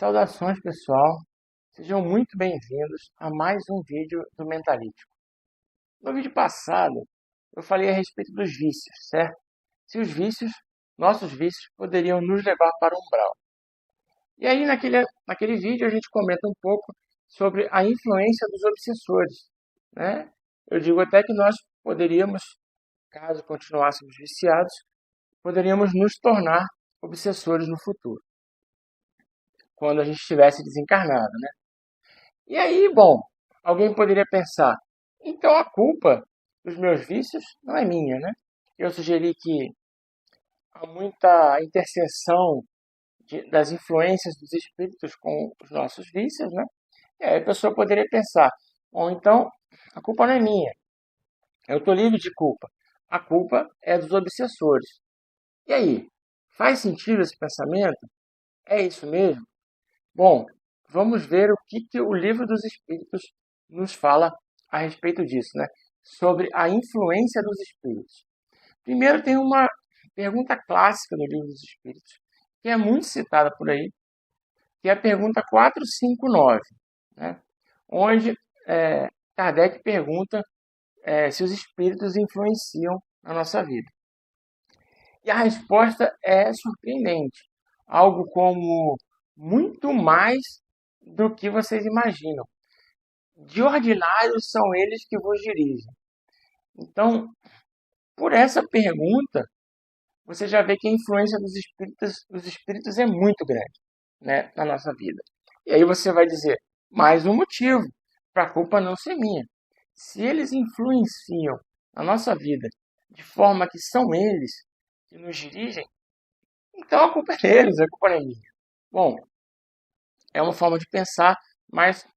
Saudações, pessoal. Sejam muito bem-vindos a mais um vídeo do Mentalítico. No vídeo passado, eu falei a respeito dos vícios, certo? Se os vícios, nossos vícios, poderiam nos levar para o umbral. E aí, naquele vídeo, a gente comenta um pouco sobre a influência dos obsessores, né? Eu digo até que nós poderíamos, caso continuássemos viciados, poderíamos nos tornar obsessores no futuro, quando a gente estivesse desencarnado, né? E aí, bom, alguém poderia pensar, então a culpa dos meus vícios não é minha, né? Eu sugeri que há muita interseção das influências dos espíritos com os nossos vícios, né? E aí a pessoa poderia pensar, bom, então a culpa não é minha, eu estou livre de culpa. A culpa é dos obsessores. E aí, faz sentido esse pensamento? É isso mesmo? Bom, vamos ver o que o Livro dos Espíritos nos fala a respeito disso, né? Sobre a influência dos espíritos. Primeiro tem uma pergunta clássica no Livro dos Espíritos, que é muito citada por aí, que é a pergunta 459, né? Onde Kardec pergunta se os espíritos influenciam na nossa vida. E a resposta é surpreendente. Algo como muito mais do que vocês imaginam. De ordinário são eles que vos dirigem. Então, por essa pergunta, você já vê que a influência dos espíritos é muito grande, né, na nossa vida. E aí você vai dizer, mais um motivo para a culpa não ser minha. Se eles influenciam na nossa vida de forma que são eles que nos dirigem, então a culpa é deles, a culpa não é minha. Bom, é uma forma de pensar, mas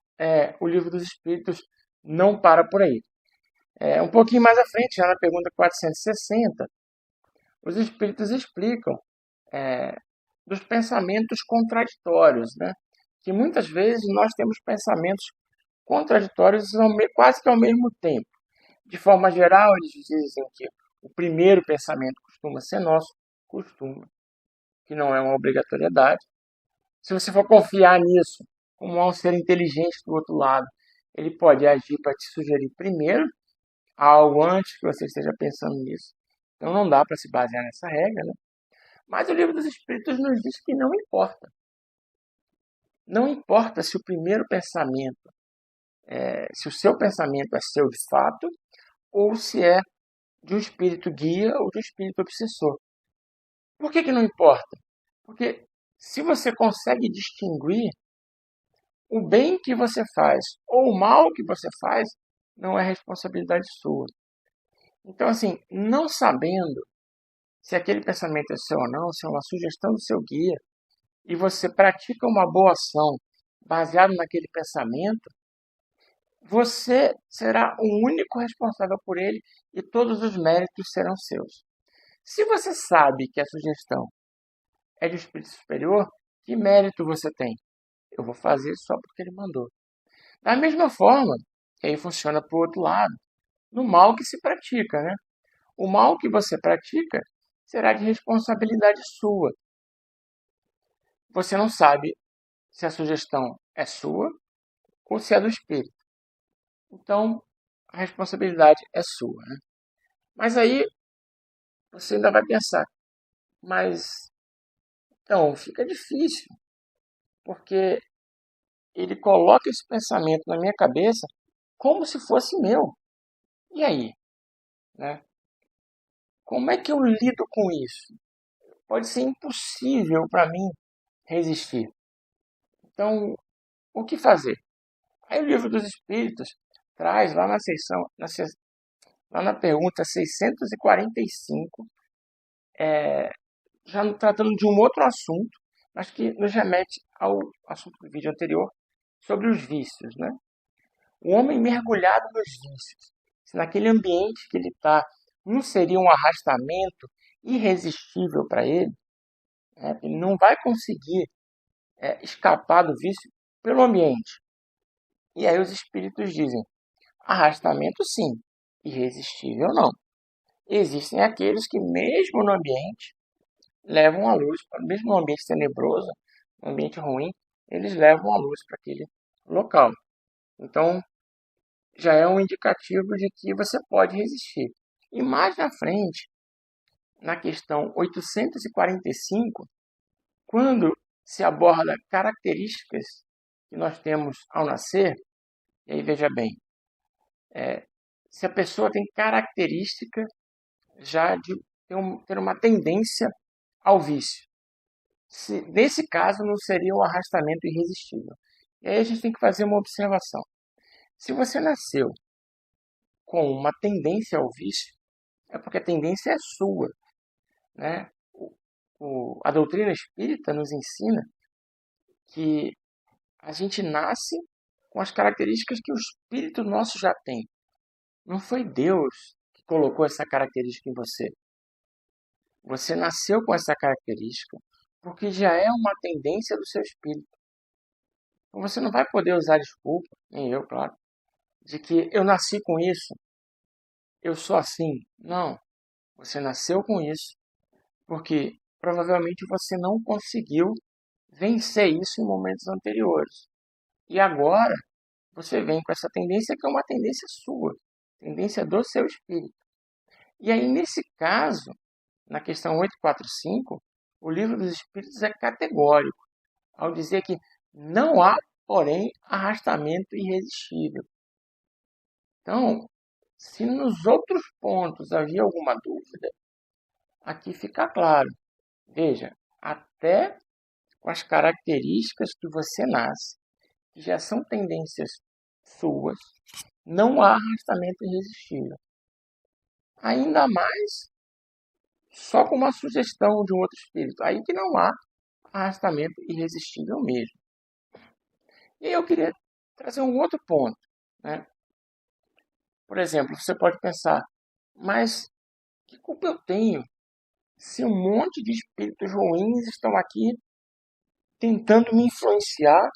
o Livro dos Espíritos não para por aí. Um pouquinho mais à frente, já na pergunta 460, os Espíritos explicam dos pensamentos contraditórios, né? Que muitas vezes nós temos pensamentos contraditórios quase que ao mesmo tempo. De forma geral, eles dizem que o primeiro pensamento costuma ser nosso, costuma, que não é uma obrigatoriedade. Se você for confiar nisso, como há um ser inteligente do outro lado, ele pode agir para te sugerir primeiro algo antes que você esteja pensando nisso. Então não dá para se basear nessa regra, né? Mas o Livro dos Espíritos nos diz que não importa. Não importa se o primeiro pensamento, se o seu pensamento é seu de fato, ou se é de um espírito guia ou de um espírito obsessor. Por que não importa? Porque se você consegue distinguir o bem que você faz ou o mal que você faz, não é responsabilidade sua. Então, assim, não sabendo se aquele pensamento é seu ou não, se é uma sugestão do seu guia, e você pratica uma boa ação baseado naquele pensamento, você será o único responsável por ele e todos os méritos serão seus. Se você sabe que a sugestão é de um espírito superior, que mérito você tem? Eu vou fazer só porque ele mandou. Da mesma forma, que aí funciona para o outro lado, no mal que se pratica, né? O mal que você pratica será de responsabilidade sua. Você não sabe se a sugestão é sua ou se é do espírito. Então, a responsabilidade é sua, né? Mas aí você ainda vai pensar, mas então fica difícil, porque ele coloca esse pensamento na minha cabeça como se fosse meu. E aí, né? Como é que eu lido com isso? Pode ser impossível para mim resistir. Então, o que fazer? Aí o Livro dos Espíritos traz lá lá na pergunta 645, já tratando de um outro assunto, mas que nos remete ao assunto do vídeo anterior, sobre os vícios, né? O homem mergulhado nos vícios, se naquele ambiente que ele está não seria um arrastamento irresistível para ele, né? Ele não vai conseguir escapar do vício pelo ambiente. E aí os espíritos dizem, arrastamento sim, irresistível não. Existem aqueles que mesmo no ambiente levam a luz, mesmo no ambiente tenebroso, no ambiente ruim, eles levam a luz para aquele local. Então, já é um indicativo de que você pode resistir. E mais na frente, na questão 845, quando se aborda características que nós temos ao nascer, e aí veja bem, se a pessoa tem característica já de ter uma tendência ao vício. Nesse caso, não seria um arrastamento irresistível. E aí a gente tem que fazer uma observação. Se você nasceu com uma tendência ao vício, é porque a tendência é sua, né? A doutrina espírita nos ensina que a gente nasce com as características que o espírito nosso já tem. Não foi Deus que colocou essa característica em você. Você nasceu com essa característica porque já é uma tendência do seu espírito. Então você não vai poder usar desculpa, nem eu, claro, de que eu nasci com isso, eu sou assim. Não, você nasceu com isso porque provavelmente você não conseguiu vencer isso em momentos anteriores. E agora você vem com essa tendência que é uma tendência sua, tendência do seu espírito. E aí, nesse caso, na questão 845, o Livro dos Espíritos é categórico ao dizer que não há, porém, arrastamento irresistível. Então, se nos outros pontos havia alguma dúvida, aqui fica claro. Veja, até com as características que você nasce, que já são tendências suas, não há arrastamento irresistível. Ainda mais só com uma sugestão de um outro espírito. Aí que não há arrastamento irresistível mesmo. E aí eu queria trazer um outro ponto, né? Por exemplo, você pode pensar, mas que culpa eu tenho se um monte de espíritos ruins estão aqui tentando me influenciar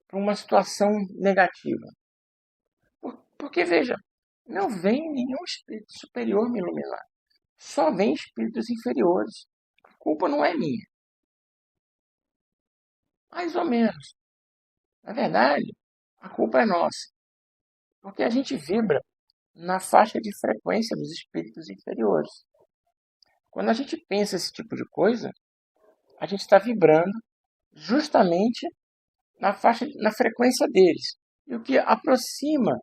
para uma situação negativa? Porque, veja, não vem nenhum espírito superior me iluminar. Só vem espíritos inferiores. A culpa não é minha. Mais ou menos. Na verdade, a culpa é nossa. Porque a gente vibra na faixa de frequência dos espíritos inferiores. Quando a gente pensa esse tipo de coisa, a gente está vibrando justamente na frequência deles. E o que aproxima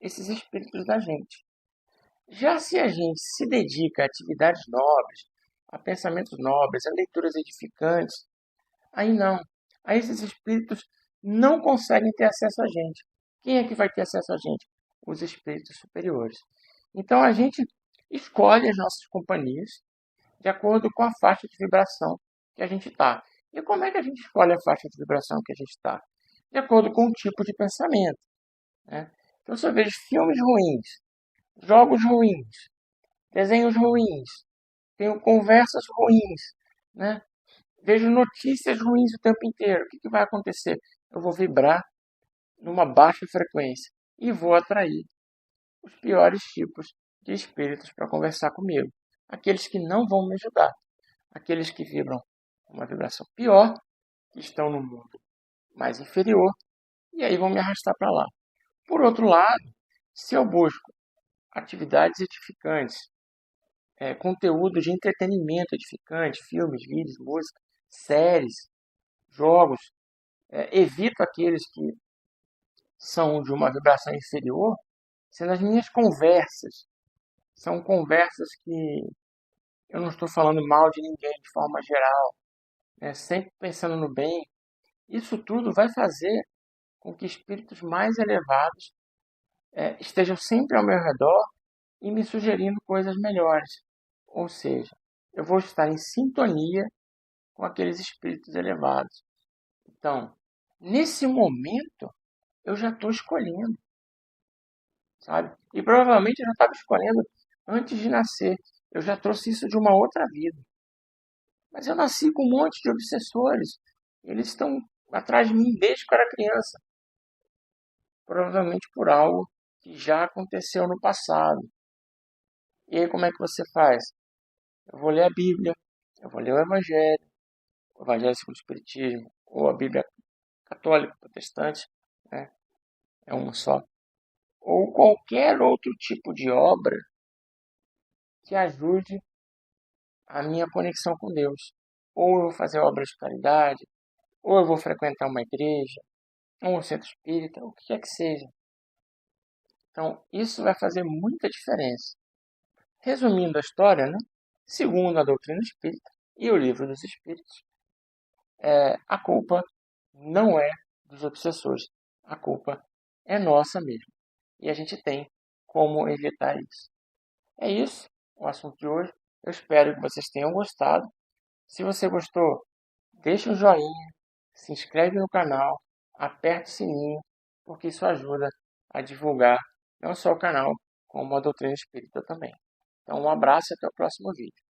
esses espíritos da gente. Já se a gente se dedica a atividades nobres, a pensamentos nobres, a leituras edificantes, aí não. Aí esses espíritos não conseguem ter acesso a gente. Quem é que vai ter acesso a gente? Os espíritos superiores. Então a gente escolhe as nossas companhias de acordo com a faixa de vibração que a gente está. E como é que a gente escolhe a faixa de vibração que a gente está? De acordo com o tipo de pensamento, né? Então, se eu vejo filmes ruins, jogos ruins, desenhos ruins, tenho conversas ruins, né? Vejo notícias ruins o tempo inteiro, o que vai acontecer? Eu vou vibrar numa baixa frequência e vou atrair os piores tipos de espíritos para conversar comigo. Aqueles que não vão me ajudar, aqueles que vibram uma vibração pior, que estão no mundo mais inferior, e aí vão me arrastar para lá. Por outro lado, se eu busco atividades edificantes, conteúdo de entretenimento edificante, filmes, vídeos, música, séries, jogos, evito aqueles que são de uma vibração inferior, sendo as minhas conversas. São conversas que eu não estou falando mal de ninguém de forma geral, né? Sempre pensando no bem. Isso tudo vai fazer com que espíritos mais elevados estejam sempre ao meu redor e me sugerindo coisas melhores. Ou seja, eu vou estar em sintonia com aqueles espíritos elevados. Então, nesse momento, eu já estou escolhendo, sabe? E provavelmente eu já estava escolhendo antes de nascer. Eu já trouxe isso de uma outra vida. Mas eu nasci com um monte de obsessores. Eles estão atrás de mim desde que eu era criança. Provavelmente por algo que já aconteceu no passado. E aí como é que você faz? Eu vou ler a Bíblia, eu vou ler o Evangelho segundo o Espiritismo, ou a Bíblia católico, protestante, né? É uma só. Ou qualquer outro tipo de obra que ajude a minha conexão com Deus. Ou eu vou fazer obras de caridade, ou eu vou frequentar uma igreja, ou um centro espírita, o que quer que seja. Então, isso vai fazer muita diferença. Resumindo a história, né? Segundo a doutrina espírita e o livro dos espíritos, a culpa não é dos obsessores. A culpa é nossa mesmo. E a gente tem como evitar isso. É isso o assunto de hoje. Eu espero que vocês tenham gostado. Se você gostou, deixa um joinha, se inscreve no canal, aperta o sininho, porque isso ajuda a divulgar não só o canal, como a doutrina espírita também. Então, um abraço e até o próximo vídeo.